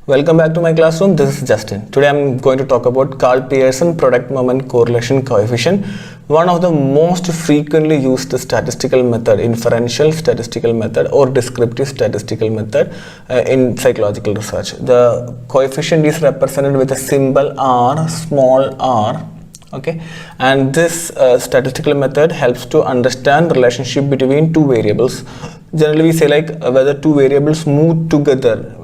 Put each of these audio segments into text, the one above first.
Welcome back to my classroom. This is Justin. Today I'm going to talk about Karl Pearson product moment correlation coefficient, one of the most frequently used statistical method, inferential statistical method or descriptive statistical method in psychological research. The coefficient is represented with a symbol R, small r. Okay, and this statistical method helps to understand the relationship between two variables. Generally we say whether two variables move together,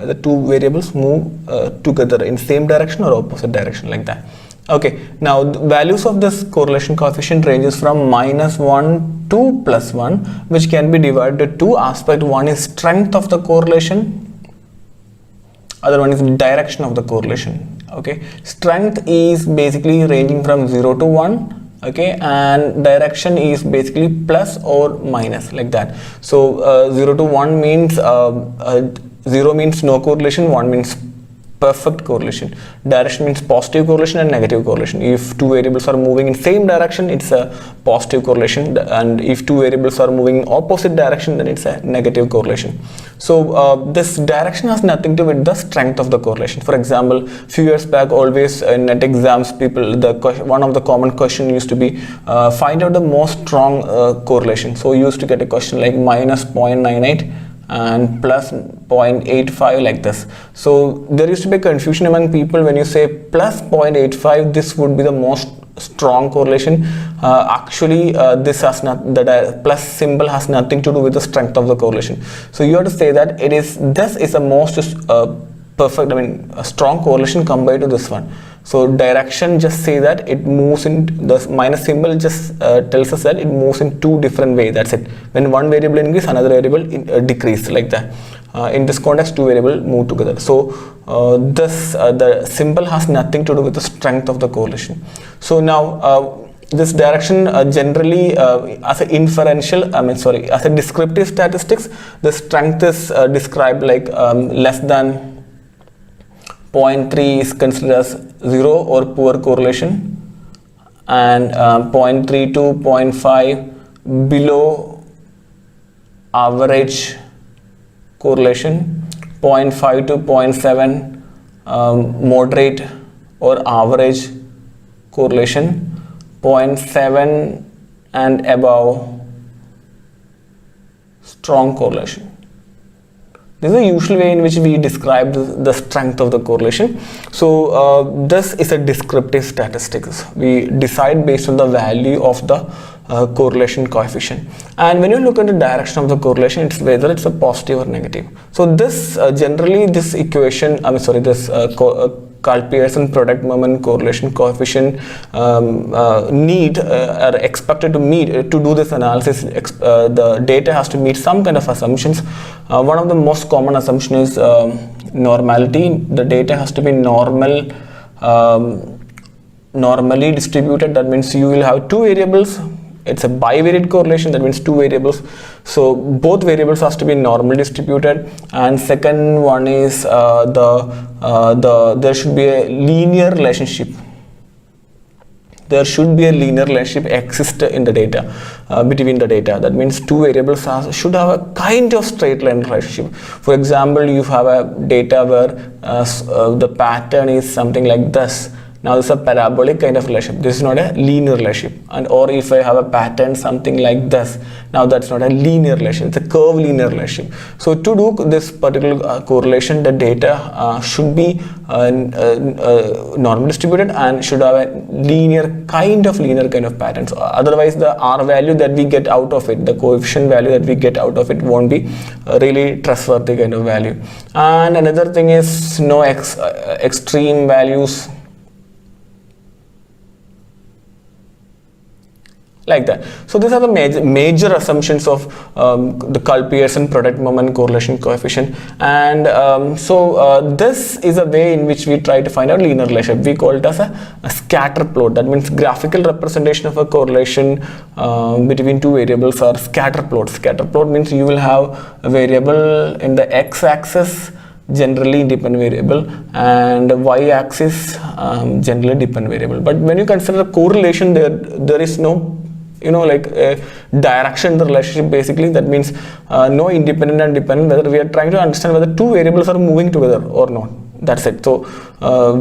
together in same direction or opposite direction, like that. Okay, now the values of this correlation coefficient ranges from -1 to +1, which can be divided into two aspects. One is strength of the correlation, other one is direction of the correlation. Okay, strength is basically ranging from 0 to 1. Okay, and direction is basically plus or minus, like that. So 0 to 1 means 0 means no correlation, 1 means perfect correlation. Direction means positive correlation and negative correlation. If two variables are moving in same direction, it's a positive correlation, and if two variables are moving in opposite direction, then it's a negative correlation. So this direction has nothing to do with the strength of the correlation. For example, few years back, always in net exams, one of the common question used to be find out the most strong correlation. So you used to get a question like -0.98 and plus 0.85, like this. So there used to be confusion among people when you say plus 0.85, this would be the most strong correlation. Actually this has not, the plus symbol has nothing to do with the strength of the correlation. So you have to say that this is the most perfect, a strong correlation compared to this one. So direction, just say that it moves in, the minus symbol just tells us that it moves in two different ways. That's it. When one variable increase, another variable decrease, like that. In this context, two variables move together. So the symbol has nothing to do with the strength of the correlation. So now this direction generally as a as a descriptive statistics, the strength is described like less than 0.3 is considered as 0 or poor correlation, and 0.3 to 0.5 below average correlation, 0.5 to 0.7 moderate or average correlation, 0.7 and above strong correlation. This is the usual way in which we describe the strength of the correlation. So this is a descriptive statistics. We decide based on the value of the correlation coefficient. And when you look at the direction of the correlation, it's whether it's a positive or negative. So this generally this equation, Karl Pearson product moment correlation coefficient are expected to meet to do this analysis. The data has to meet some kind of assumptions. One of the most common assumption is normality. The data has to be normally distributed. That means you will have two variables. It's a bivariate correlation, that means two variables. So both variables has to be normally distributed. And second one is there should be a linear relationship. There should be a linear relationship exist in the data, between the data. That means two variables should have a kind of straight line relationship. For example, you have a data where the pattern is something like this. Now this is a parabolic kind of relationship. This is not a linear relationship. Or if I have a pattern something like this, now that's not a linear relationship. It's a curve linear relationship. So to do this particular correlation, the data should be normally distributed and should have a linear kind of patterns. Otherwise the R value that we get out of it, the coefficient value that we get out of it, won't be really trustworthy kind of value. And another thing is no extreme values, like that. So these are the major assumptions of the Karl Pearson product moment correlation coefficient. And this is a way in which we try to find out linear relationship. We call it as a scatter plot. That means graphical representation of a correlation between two variables are scatter plot. Scatter plot means you will have a variable in the x-axis, generally independent variable, and y-axis generally dependent variable. But when you consider correlation, there is no direction in the relationship. Basically that means no independent and dependent, whether we are trying to understand whether two variables are moving together or not. That's it. So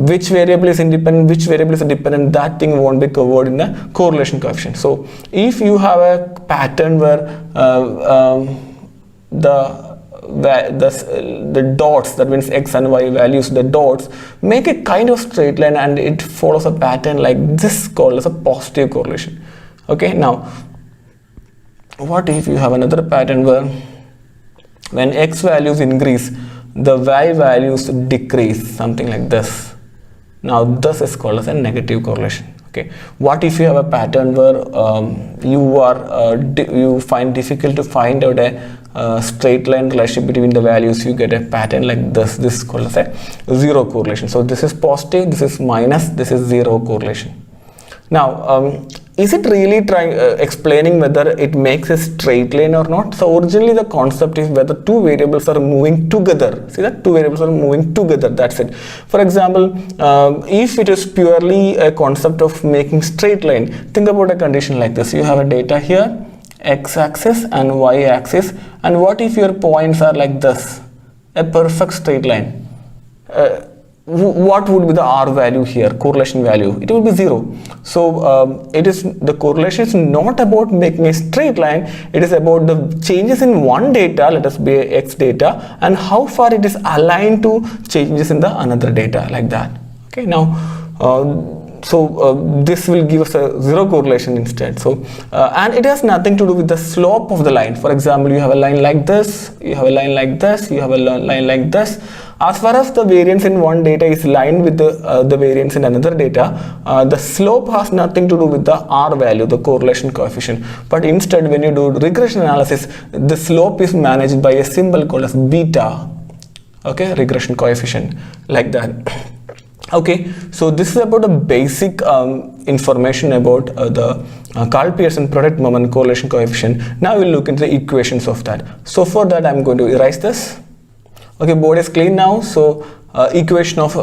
which variable is independent, which variable is dependent, that thing won't be covered in the correlation coefficient. So if you have a pattern where the dots, that means x and y values, the dots make a kind of straight line and it follows a pattern like this, called as a positive correlation. Okay, now what if you have another pattern where when x values increase, the y values decrease, something like this? Now this is called as a negative correlation. Okay, what if you have a pattern where you find difficult to find out a straight line relationship between the values? You get a pattern like this. This is called as a zero correlation. So this is positive, this is minus, this is zero correlation. Now is it really explaining whether it makes a straight line or not? So originally the concept is whether two variables are moving together. See that? Two variables are moving together, that's it. For example, if it is purely a concept of making straight line, think about a condition like this. You have a data here, x-axis and y-axis, and what if your points are like this, a perfect straight line? What would be the R value here, correlation value? It will be 0. So the correlation is not about making a straight line, it is about the changes in one data, let us be x data, and how far it is aligned to changes in the another data, like that. Okay, now this will give us a zero correlation instead. So and it has nothing to do with the slope of the line. For example, you have a line like this, you have a line like this, you have a line like this. As far as the variance in one data is aligned with the variance in another data, the slope has nothing to do with the R value, the correlation coefficient. But instead, when you do regression analysis, the slope is managed by a symbol called as beta. Okay, regression coefficient, like that. Okay, so this is about the basic information about the Karl Pearson product moment correlation coefficient. Now we'll look into the equations of that. So for that, I'm going to erase this. Okay, board is clean now. So equation of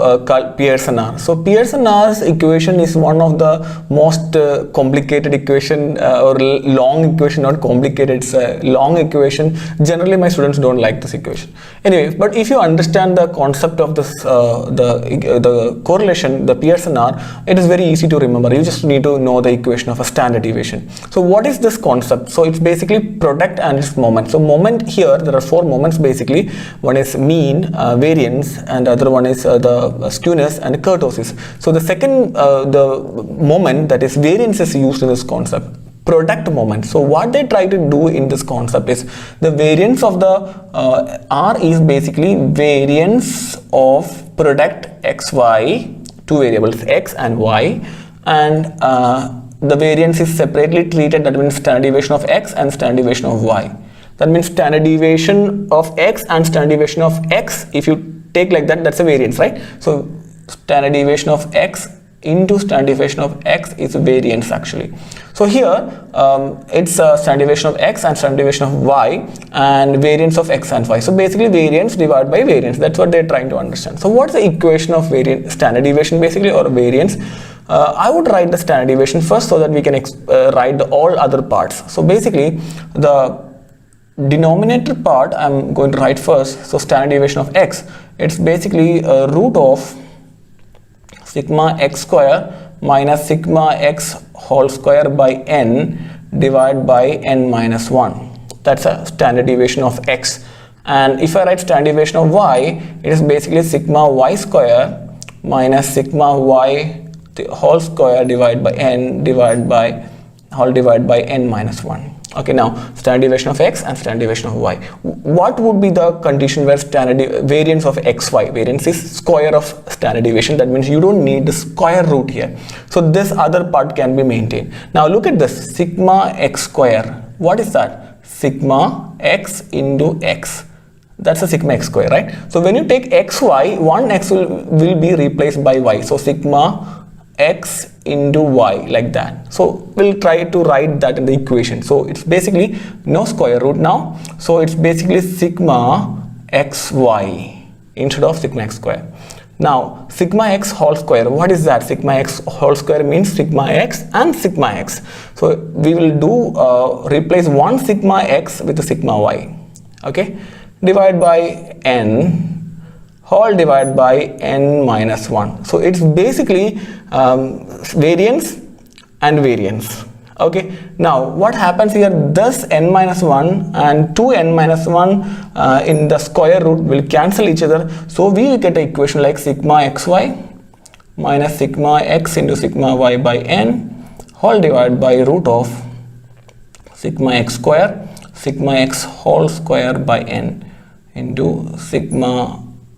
Pearson R. So Pearson R's equation is one of the most complicated equation or long equation, not complicated, it's a long equation. Generally my students don't like this equation. Anyway, but if you understand the concept of this, the correlation, the Pearson R, it is very easy to remember. You just need to know the equation of a standard deviation. So what is this concept? So it's basically product and its moment. So moment here, there are four moments basically. One is mean, variance, and other one is the skewness and kurtosis. So the second the moment, that is variance, is used in this concept, product moment. So what they try to do in this concept is the variance of the R is basically variance of product xy, two variables x and y, and the variance is separately treated, that means standard deviation of x and standard deviation of y. That means standard deviation of x and standard deviation of x, if you take like that, that's a variance, right? So standard deviation of x into standard deviation of x is variance actually. So here it's standard deviation of x and standard deviation of y and variance of x and y. So basically variance divided by variance, that's what they're trying to understand. So what's the equation of variance, standard deviation basically, or variance? I would write the standard deviation first so that we can write all other parts. So basically the denominator part I'm going to write first. So standard deviation of x, it's basically root of sigma x square minus sigma x whole square by n divided by n minus 1. That's a standard deviation of x. And if I write standard deviation of y, it is basically sigma y square minus sigma y whole square divided by n divided by n minus 1. Okay, now standard deviation of x and standard deviation of y. What would be the condition where standard variance of xy, variance is square of standard deviation, that means you don't need the square root here. So this other part can be maintained. Now look at this, sigma x square. What is that? Sigma x into x. That's a sigma x square, right? So when you take xy, one x will be replaced by y. So sigma x into y, like that. So we'll try to write that in the equation. So it's basically no square root now. So it's basically sigma xy instead of sigma x square. Now sigma x whole square, what is that? Sigma x whole square means sigma x and sigma x. So we will do replace one sigma x with the sigma y. Okay, divide by n whole divided by n minus 1. So it's basically variance and variance. Okay, now what happens here, this n minus 1 and 2n minus 1 in the square root will cancel each other. So we will get an equation like sigma xy minus sigma x into sigma y by n whole divided by root of sigma x square sigma x whole square by n into sigma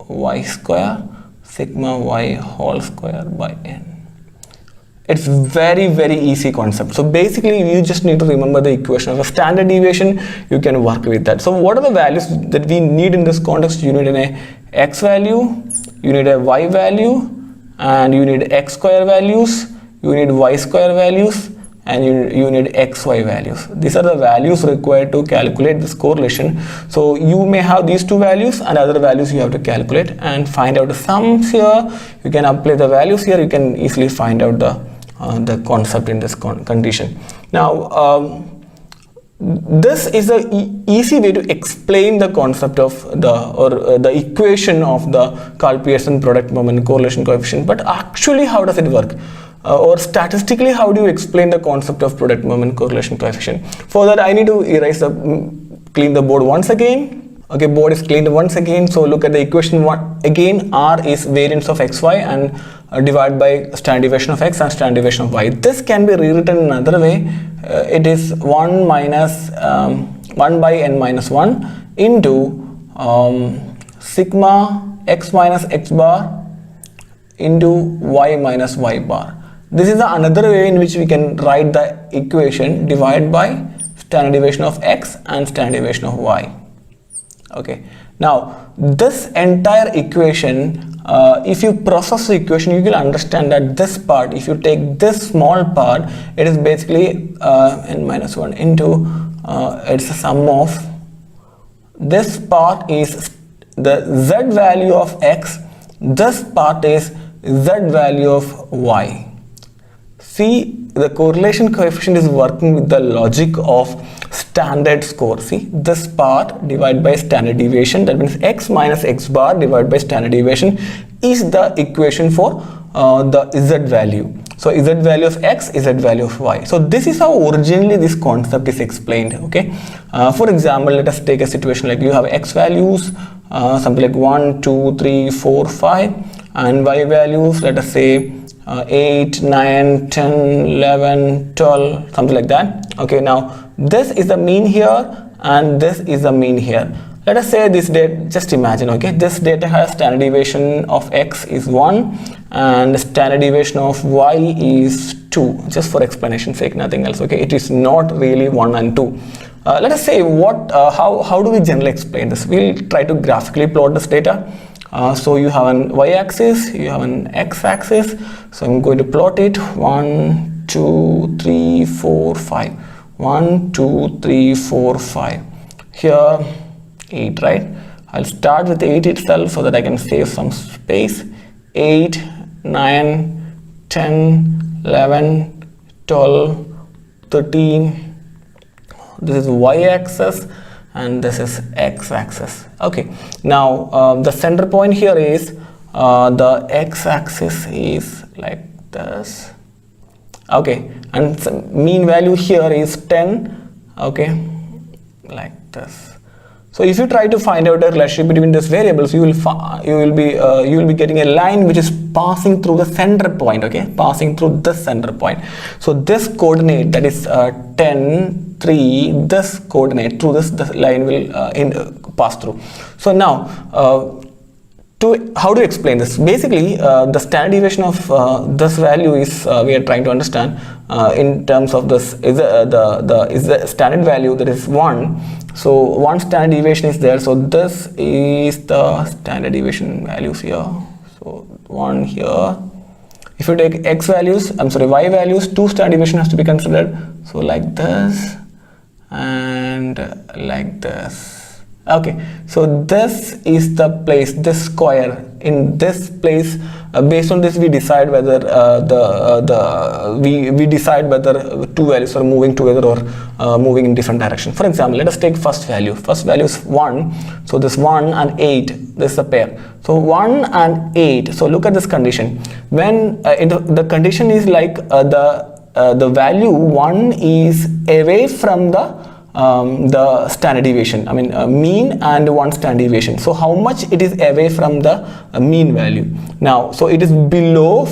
y square sigma y whole square by n. It's very easy concept. So basically you just need to remember the equation of a standard deviation. You can work with that. So what are the values that we need in this context? You need an x value, you need a y value, and you need x square values, you need y square values, and you need xy values. These are the values required to calculate this correlation. So you may have these two values and other values you have to calculate and find out the sums here. You can apply the values here. You can easily find out the concept in this condition. Now this is a easy way to explain the concept of the equation of the Karl-Pearson product moment correlation coefficient. But actually, how does it work? Or statistically, how do you explain the concept of product moment correlation coefficient? For that, I need to clean the board once again. Okay, board is cleaned once again. So look at the equation one again. R is variance of xy and divided by standard deviation of x and standard deviation of y. This can be rewritten in another way. It is 1 minus 1 by n minus 1 into sigma x minus x bar into y minus y bar. This is another way in which we can write the equation divided by standard deviation of x and standard deviation of y. Okay, now this entire equation, if you process the equation, you will understand that this part, if you take this small part, it is basically n minus 1 into it's a sum of this part is the z value of x, this part is z value of y. See, the correlation coefficient is working with the logic of standard score. See, this part divided by standard deviation, that means x minus x bar divided by standard deviation is the equation for the z value. So z value of x is z value of y. So this is how originally this concept is explained. Okay, for example, let us take a situation like you have x values, something like 1, 2, 3, 4, 5, and y values, let us say 8, 9, 10, 11, 12, something like that. Okay, now this is the mean here and this is the mean here. Let us say this data, just imagine, okay, this data has standard deviation of x is 1 and standard deviation of y is 2, just for explanation sake, nothing else. Okay, it is not really 1 and 2. Let us say how do we generally explain this? We'll try to graphically plot this data. So you have an y-axis, you have an x-axis. So I'm going to plot it 1, 2, 3, 4, 5. 1, 2, 3, 4, 5. Here 8, right? I'll start with 8 itself so that I can save some space. 8, 9, 10, 11, 12, 13. This is y-axis and this is x-axis. Okay, now the center point here is the x-axis is like this. Okay, and mean value here is 10. Okay, like this. So if you try to find out a relationship between these variables, you will be getting a line which is passing through the center point. Okay, passing through this center point. So this coordinate, that is 10, 3, this coordinate through this line will pass through. So now how to explain this? Basically, the standard deviation of this value is we are trying to understand in terms of this is the standard value, that is 1. So one standard deviation is there. So this is the standard deviation values here. So 1 here. If you take y values, 2 standard deviation has to be considered. So like this and like this. Okay, so this is the place, this square, in this place, based on this we decide whether we decide whether two values are moving together or moving in different direction. For example, let us take first value is 1, so this 1 and 8, this is a pair, so 1 and 8. So look at this condition. When the condition is like the value 1 is away from the standard deviation, I mean mean and 1 standard deviation. So how much it is away from the mean value? Now, so it is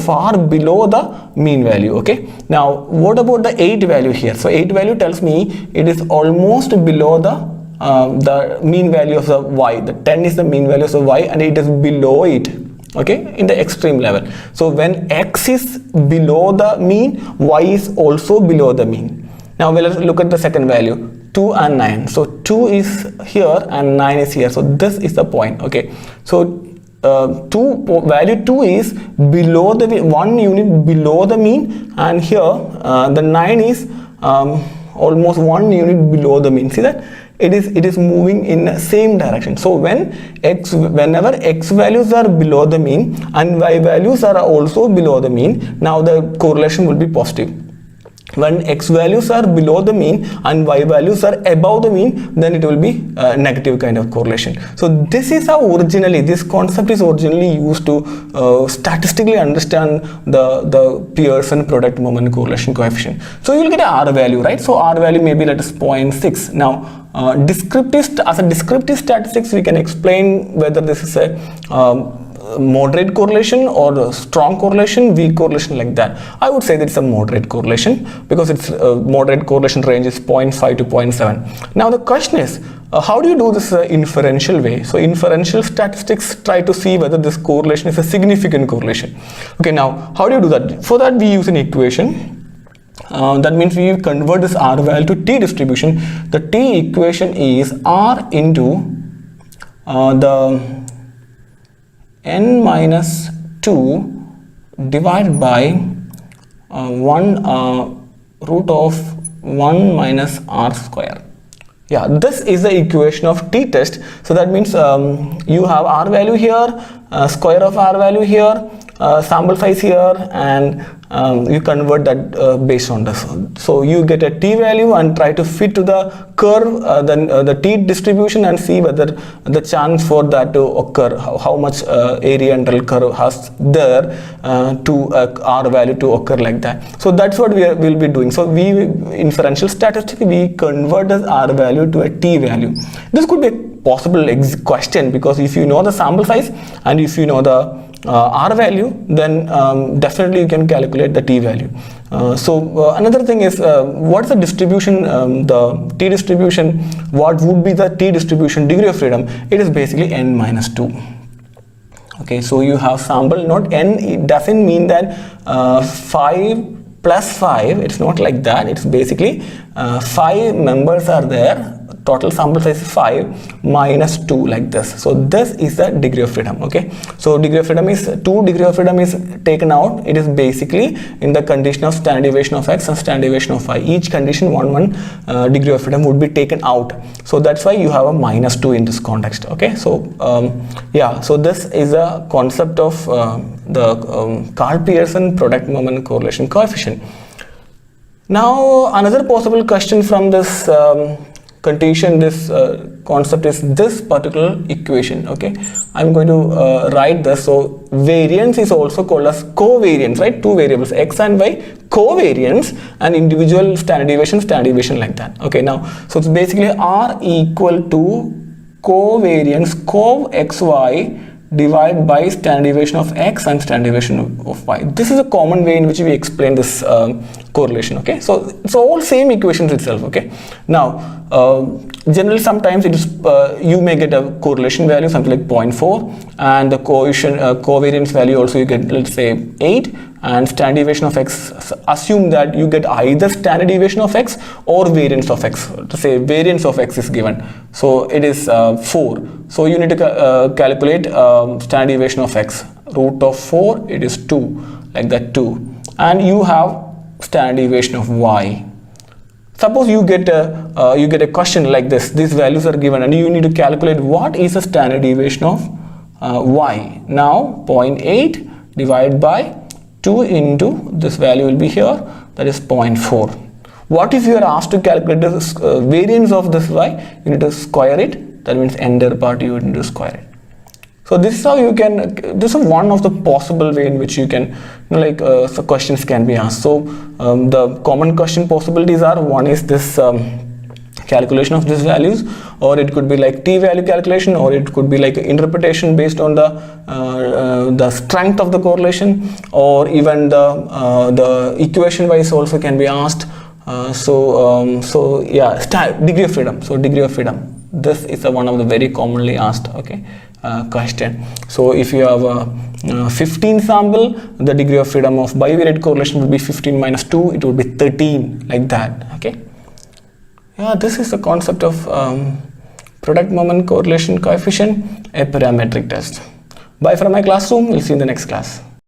far below the mean value. Okay, now what about the 8 value here? So 8 value tells me it is almost below the mean value of the y. The 10 is the mean value of the y and it is below it, okay, in the extreme level. So when x is below the mean, y is also below the mean. Now we'll look at the second value, 2 and 9. So 2 is here and 9 is here, so this is the point. Okay, so value 2 is below the 1 unit below the mean, and here the 9 is almost 1 unit below the mean. See that it is moving in the same direction. So whenever x values are below the mean and y values are also below the mean, now the correlation will be positive. When x values are below the mean and y values are above the mean, then it will be a negative kind of correlation. So this is how this concept is originally used to statistically understand the Pearson product moment correlation coefficient. So you will get a R value, right? So R value maybe let us 0.6. Now as a descriptive statistics, we can explain whether this is a moderate correlation or a strong correlation, weak correlation, like that. I would say that it's a moderate correlation because its moderate correlation range is 0.5 to 0.7. Now the question is, how do you do this inferential way? So inferential statistics try to see whether this correlation is a significant correlation. Okay, now how do you do that? For that we use an equation. That means we convert this R value to T distribution. The T equation is R into the n minus 2 divided by 1 root of 1 minus r square. Yeah, this is the equation of t-test. So that means you have r value here, square of r value here, sample size here, and you convert that based on this. So you get a t value and try to fit to the curve, the t distribution, and see whether the chance for that to occur, how much area under curve has there to r value to occur, like that. So that's what we will be doing. So we inferential statistics, we convert this r value to a t value. This could be a possible question, because if you know the sample size and if you know the r value, then definitely you can calculate the t value. Another thing is, what's the distribution, the t distribution, what would be the t distribution degree of freedom? It is basically n minus 2. Okay, so you have sample, not n, it doesn't mean that 5 plus 5, it's not like that. It's basically 5 members are there, total sample size is 5 minus 2, like this. So this is the degree of freedom. Okay, so degree of freedom is 2 degree of freedom is taken out. It is basically in the condition of standard deviation of x and standard deviation of y. Each condition one degree of freedom would be taken out. So that's why you have a minus 2 in this context. Okay, so yeah, so this is a concept of the Karl Pearson product moment correlation coefficient. Now another possible question from this condition, this concept, is this particular equation. Okay, I'm going to write this. So variance is also called as covariance, right? Two variables, x and y, covariance, and individual standard deviation, like that. Okay, now so it's basically r equal to covariance cov xy divided by standard deviation of x and standard deviation of y. This is a common way in which we explain this correlation. Okay, so it's all same equations itself. Okay, now generally sometimes it is you may get a correlation value something like 0.4, and the covariance value also you get, let's say 8, and standard deviation of x, assume that you get either standard deviation of x or variance of x. To say variance of x is given, so it is 4. So you need to calculate standard deviation of x. Root of 4, it is 2, like that, 2, and you have standard deviation of y. Suppose you get a question like this, these values are given and you need to calculate what is the standard deviation of y. Now 0.8 divided by 2 into this value will be here, that is 0.4. What if you are asked to calculate the variance of this y? You need to square it. That means entire part you need to square it. So this is how you can, this is one of the possible way in which you can, so questions can be asked. So the common question possibilities are, one is this calculation of these values, or it could be like t-value calculation, or it could be like interpretation based on the strength of the correlation, or even the equation wise also can be asked. So yeah, degree of freedom. So degree of freedom. This is one of the very commonly asked question. So if you have a 15 sample, the degree of freedom of bivariate correlation will be 15 minus 2. It would be 13, like that. Okay. Yeah, this is the concept of product moment correlation coefficient, a parametric test. Bye from my classroom. We'll see you in the next class.